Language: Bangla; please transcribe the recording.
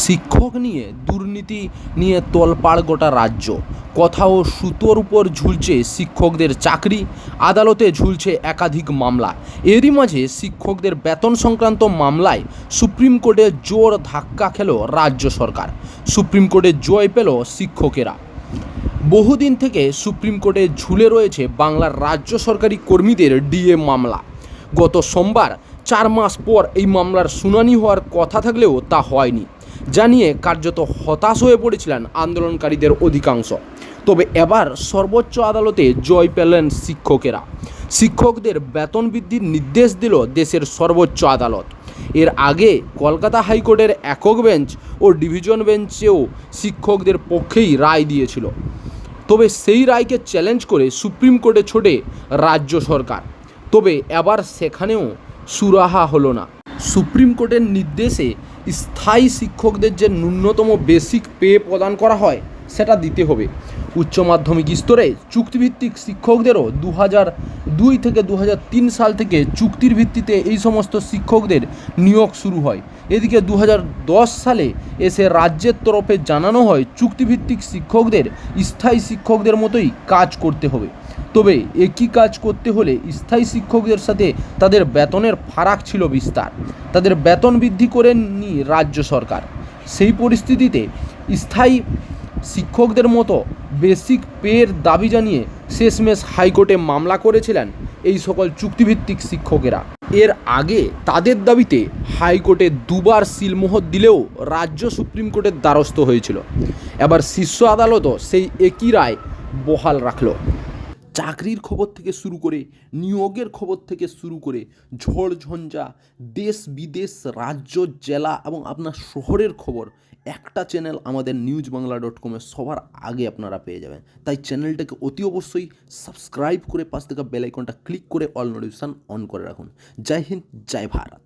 শিক্ষক নিয়ে দুর্নীতি নিয়ে তোলপাড় গোটা রাজ্য। কোথাও সুতোর উপর ঝুলছে শিক্ষকদের চাকরি, আদালতে ঝুলছে একাধিক মামলা। এরই মাঝে শিক্ষকদের বেতন সংক্রান্ত মামলায় সুপ্রিম কোর্টে জোর ধাক্কা খেল রাজ্য সরকার। সুপ্রিম কোর্টে জয় পেল শিক্ষকেরা। বহুদিন থেকে সুপ্রিম কোর্টে ঝুলে রয়েছে বাংলার রাজ্য সরকারি কর্মীদের ডিএ মামলা। গত সোমবার 4 মাস পর এই মামলার শুনানি হওয়ার কথা থাকলেও তা হয়নি, জানিয়ে কার্যত হতাশ হয়ে পড়েছিলেন আন্দোলনকারীদের অধিকাংশ। তবে এবার সর্বোচ্চ আদালতে জয় পেলেন শিক্ষকেরা। শিক্ষকদের বেতন বৃদ্ধির নির্দেশ দিল দেশের সর্বোচ্চ আদালত। এর আগে কলকাতা হাইকোর্টের একক বেঞ্চ ও ডিভিশন বেঞ্চেও শিক্ষকদের পক্ষেই রায় দিয়েছিল। তবে সেই রায়কে চ্যালেঞ্জ করে সুপ্রিম কোর্টে ছোটে রাজ্য সরকার। তবে এবার সেখানেও সুরাহা হলো না। সুপ্রিম কোর্টের নির্দেশে স্থায়ী শিক্ষকদের যে ন্যূনতম বেসিক পে প্রদান করা হয় সেটা দিতে হবে। উচ্চ মাধ্যমিক স্তরে চুক্তিভিত্তিক শিক্ষকদেরও 2002 থেকে 2003 সাল থেকে চুক্তির ভিত্তিতে এই সমস্ত শিক্ষকদের নিয়োগ শুরু হয়। এদিকে 2010 সালে এসে রাজ্যের তরফে জানানো হয় চুক্তিভিত্তিক শিক্ষকদের স্থায়ী শিক্ষকদের মতোই কাজ করতে হবে। তবে একই কাজ করতে হলে স্থায়ী শিক্ষকদের সাথে তাদের বেতনের ফারাক ছিল বিস্তার। তাদের বেতন বৃদ্ধি করেনি রাজ্য সরকার। সেই পরিস্থিতিতে স্থায়ী শিক্ষকদের মতো বেসিক পের দাবি জানিয়ে শেষমেশ হাইকোর্টে মামলা করেছিলেন এই সকল চুক্তিভিত্তিক শিক্ষকেরা। এর আগে তাদের দাবিতে হাইকোর্টে দুবার সিলমোহর দিলেও রাজ্য সুপ্রিম কোর্টের দ্বারস্থ হয়েছিল। এবার শীর্ষ আদালতও সেই একই রায় বহাল রাখল। চাকরির খবর থেকে শুরু করে নিয়োগের খবর থেকে শুরু করে ঝড় ঝঞ্ঝা, দেশ বিদেশ, রাজ্য, জেলা এবং আপনার শহরের খবর একটা চ্যানেল আমাদের newsbangla.com সবার আগে আপনারা পেয়ে যাবেন। তাই চ্যানেলটাকে অতি অবশ্যই সাবস্ক্রাইব করে পাশ থেকে বেল আইকনটা ক্লিক করে অল নোটিফিকেশন অন করে রাখুন। জয় হিন্দ, জয় ভারত।